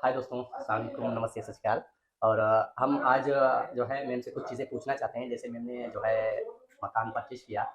हाय दोस्तों, अस्सलाम वालेकुम, नमस्ते, सत श्री अकाल। और हम आज जो है मैम से कुछ चीज़ें पूछना चाहते हैं। जैसे मैम ने जो है मकान परचेज़ किया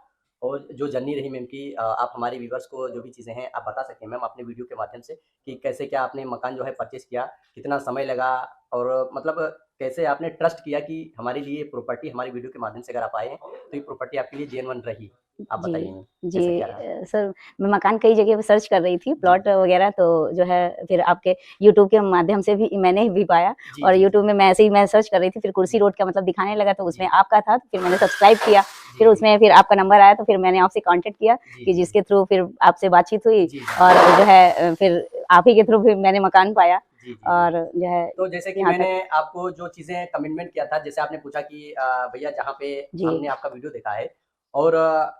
और जो जर्नी रही मैम की, आप हमारे व्यूअर्स को जो भी चीज़ें हैं आप बता सकें मैम अपने वीडियो के माध्यम से कि कैसे क्या आपने मकान जो है परचेज़ किया, कितना समय लगा और मतलब कैसे आपने ट्रस्ट किया कि हमारे लिए प्रॉपर्टी हमारी वीडियो के माध्यम से अगर आप आए हैं, तो ये प्रॉपर्टी आपके लिए जेन्युइन रही। आप जी, बताइए मैम, जी कैसा क्या रहा? सर मैं मकान कई जगह पे सर्च कर रही थी, जी। प्लॉट वगैरह तो जो है फिर आपके यूट्यूब के माध्यम से भी मैंने भी पाया जी, और जी, जी। यूट्यूब में मैं ऐसे ही मैं सर्च कर रही थी, फिर कुर्सी जी, रोड का मतलब दिखाने लगा तो उसमें जी। आपका था, तो फिर मैंने सब्सक्राइब किया। जी, फिर जी। उसमें फिर आपका नंबर आया तो फिर मैंने आपसे कॉन्टैक्ट किया जी, कि जी। जिसके थ्रू फिर आपसे बातचीत हुई जी, जी। और जो है फिर आप ही के थ्रू फिर मैंने मकान पाया जी, जी, जी। और जो है तो जैसे कि यहाँ मैंने तक। आपको जो चीज़ें कमिटमेंट किया था, जैसे आपने पूछा कि भैया जहाँ पे जी, हमने आपका वीडियो देखा है और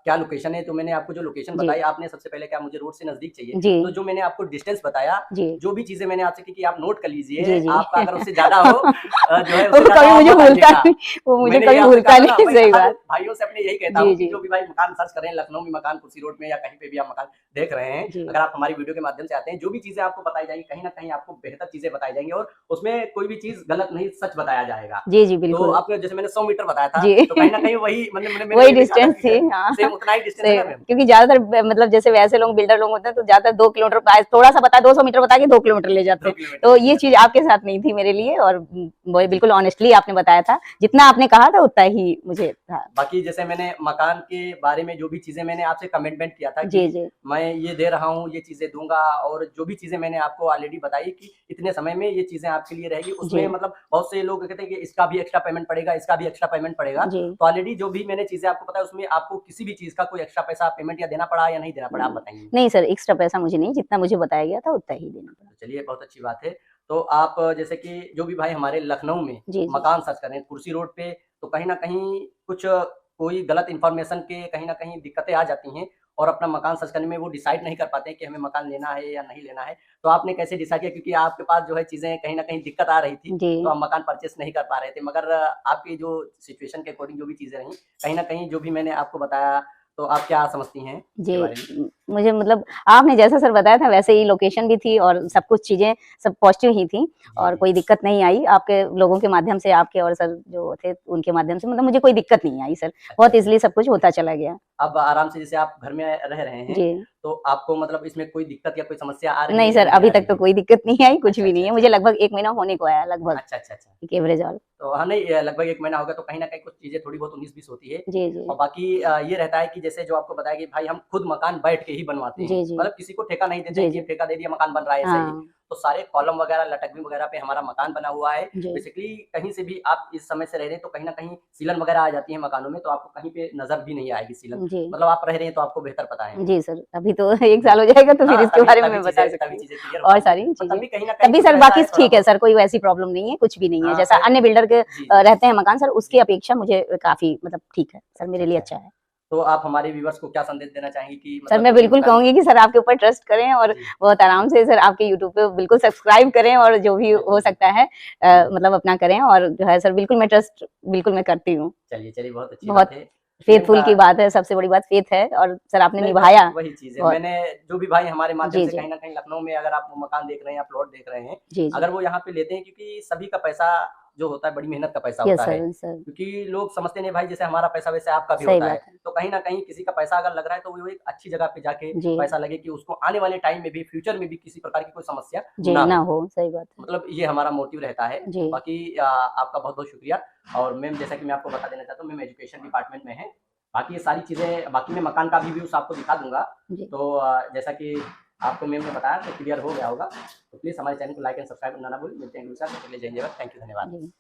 क्या लोकेशन है, तो मैंने आपको जो लोकेशन जी, बताई, आपने सबसे पहले क्या मुझे रोड से नज़दीक चाहिए, जी, तो जो मैंने आपको डिस्टेंस बताया, जी, जो भी चीज़ें मैंने आपसे की कि आप नोट कर लीजिए, जी, जी। आपका अगर उससे ज़्यादा हो जो है वो उससे ज़्यादा कभी आप मुझे मत भूलता आइएगा। नहीं, वो मुझे मैंने ये कभी आपसे कहा भूलता था ना, नहीं, मैं सही हर बात। भाइयों से अपने यही कहता जी, हूँ कि जी, जो भी भाई मकान सर्च कर रहे हैं, लखनऊ में मकान, कुर्सी रोड में या कहीं पे भी आप मकान देख रहे हैं, जी। अगर आप हमारी वीडियो के माध्यम से आते हैं, जो भी चीज़ें आपको बताई जाएँगी, कहीं न कहीं आपको बेहतर चीज़ें बताई जाएँगी और उसमें कोई भी चीज़ गलत नहीं, सच बताया जाएगा। जी, जी, तो बिल्कुल। आपने जैसे मैंने 100 मीटर बताया था, जी। तो कहीं न कहीं वही मतलब मैंने वही ये देखा था डिस्टेंस कि थी, हाँ। सेम उतना ही डिस्टेंस है सही ना बात। मैम? क्योंकि ज़्यादातर मतलब जैसे वैसे लोग बिल्डर लोग होते हैं तो ज़्यादातर 2 किलोमीटर थोड़ा-सा बताया 200 मीटर बता के 2 किलोमीटर ले जाते 2 हैं। किलोमीटर तो लेके ये जाते चीज़ हैं। आपके साथ नहीं थी मेरे लिए और वही जी। बिल्कुल ऑनेस्टली आपने बताया था। जितना आपने कहा था उतना ही मुझे था। बाकी जैसे मैंने मकान के बारे में जो भी चीज़ें मैंने आपसे कमिटमेंट किया था कि जी, जी। मैं ये दे रहा हूँ, ये चीज़ें दूँगा और जो भी चीज़ें मैंने आपको ऑलरेडी बताई कि इतने समय में ये चीज़ें आपके लिए रहेगी, जी। उसमें मतलब बहुत से लोग कहते हैं कि इसका भी एक्स्ट्रा पेमेंट पड़ेगा, इसका भी एक्स्ट्रा पेमेंट पड़ेगा। जी। तो ऑलरेडी जो भी मैंने चीज़ें आपको बताई उसमें आपको किसी भी चीज़ का कोई एक्स्ट्रा पैसा पेमेंट या देना पड़ा या नहीं देना पड़ा? आप बताइए? नहीं सर एक्स्ट्रा पैसा मुझे नहीं, जितना मुझे बताया गया था उतना ही देना पड़ा। तो चलिए बहुत अच्छी बात है। तो आप जैसे कि जो भी भाई हमारे लखनऊ में जी, जी। मकान सर्च कर रहे हैं, कुर्सी रोड पे, तो कहीं न कहीं कुछ कोई गलत इन्फॉर्मेशन के कहीं न कहीं दिक्कतें आ जाती हैं और अपना मकान सर्च करने में वो डिसाइड नहीं कर पाते हैं कि हमें मकान लेना है या नहीं लेना है। तो आपने कैसे डिसाइड किया? क्योंकि आपके पास जो है चीज़ें कहीं न कहीं दिक्कत आ रही थी, जी। तो आप मकान परचेज़ नहीं कर पा रहे थे। मगर आपकी जो सिचुएशन के अकॉर्डिंग जो भी चीज़ें रहीं, कहीं न कहीं जो भी मैंने आपको बताया, तो आप क्या समझती हैं इसके जी, बारे में? मुझे मतलब आपने जैसा सर बताया था वैसे ही लोकेशन भी थी और जी। सब कुछ चीज़ें सब पॉज़िटिव ही थी जी, और जी। कोई दिक्कत नहीं आई। आपके लोगों के माध्यम से आपके और सर जो थे उनके माध्यम से मतलब मुझे कोई दिक्कत नहीं आई सर। अच्छा, बहुत अच्छा। ईज़िली सब कुछ होता चला गया। अब आराम से जैसे आप घर में रह रहे हैं, जी। तो आपको मतलब इसमें कोई दिक्कत या कोई समस्या आ रही है नहीं या सर नहीं अभी आ तक रही तो है? कोई दिक्कत नहीं आई, कुछ अच्छा, भी अच्छा, नहीं है। मुझे अच्छा। लगभग 1 महीना होने को आया लगभग, अच्छा, अच्छा, अच्छा। एक एवरेज ऑल। तो हाँ, नहीं लगभग 1 महीना हो गया तो कहीं न कहीं कुछ चीज़ें थोड़ी बहुत 19-20 होती है। जी, जी। और बाकी ये रहता है कि जैसे जो आपको बताया कि भाई हम खुद मकान बैठ के ही बनवाते हैं। जी, जी। मतलब किसी को ठेका नहीं देते हैं जी, कि ये जी। ठेका दे दिया मकान बन रहा है ऐसे ही। हाँ। तो सारे कॉलम वगैरह, लटकनी वगैरह पे हमारा मकान बना हुआ है। जी। बेसिकली कहीं से भी आप इस समय से रह रहे हैं तो कहीं न कहीं सीलन वगैरह आ जाती है मकानों में तो आपको कहीं पे नज़र भी नहीं आएगी सीलन। जी। मतलब आप रह रहे हैं तो आपको बेहतर पता है। जी सर, अभी तो 1 जी। साल हो जाएगा तो फिर हाँ, इसके बारे में मैं बता तभी सकती हूँ चीज़ें क्लियर हो और पाएँगी। सारी और चीज़ें। तभी कहीं न कहीं तब भी कुछ सर रहता बाकी है थोड़ा ठीक है बहुत। सर, कोई वैसी प्रॉब्लम नहीं है, कुछ भी नहीं है। हाँ, जैसा अन्य बिल्डर के जी, जी। रहते हैं मकान सर उसकी जी। अपेक्षा मुझे काफ़ी मतलब ठीक है, सर अच्छा, मेरे लिए अच्छा। अच्छा है। तो आप हमारे व्यूअर्स को क्या संदेश देना चाहेंगी कि सर मतलब मैं जो भी बिल्कुल मकान कहूँगी कि सर आपके ऊपर ट्रस्ट करें और जी, बहुत आराम से सर आपके यूट्यूब पे बिल्कुल सब्सक्राइब करें और जो भी बिल्कुल, हो सकता बिल्कुल। है जी, मतलब अपना करें और जो है सर बिल्कुल मैं ट्रस्ट बिल्कुल मैं करती हूँ। चलिए, चलिए बहुत अच्छी बात बहुत है। मैम फेथफुल की बात है, सबसे बड़ी बात फेथ है और सर आपने नहीं बस निभाया वही चीज़ है। बहुत। मैंने जो भी भाई हमारे माध्यम जी, से जी। कहीं न कहीं लखनऊ में अगर आप मकान देख रहे हैं या प्लॉट देख रहे हैं, जी, जी। अगर वो यहाँ पे लेते हैं क्योंकि सभी का पैसा जो होता है बड़ी मेहनत का पैसा यस होता है। Sir, sir. क्योंकि लोग समझते नहीं भाई जैसे हमारा पैसा वैसे आपका भी सही होता है। बात है। तो कहीं न कहीं किसी का पैसा अगर लग रहा है तो वो एक अच्छी जगह पे जाके जी। पैसा लगे कि उसको आने वाले टाइम में भी फ्यूचर में भी किसी प्रकार की कोई समस्या जी, ना ना हो। हो, सही बात है। मतलब ये हमारा मोटिव रहता है। जी, बाकी आपका बहुत-बहुत शुक्रिया और मैम जैसा कि मैं आपको बता देना चाहता हूँ मैम एजुकेशन डिपार्टमेंट में हैं। बाकी ये सारी चीज़ें बाकी मैं मकान का भी व्यूज़ आपको दिखा दूँगा। जी। तो जैसा कि आपको मैम ने बताया तो क्लियर हो गया होगा। तो प्लीज़ हमारे चैनल को लाइक एंड सब्सक्राइब करना ना भूलें। मिलते हैं अगली बार, तब तक के लिए जय हिंद, जय भारत। थैंक यू, धन्यवाद। जी।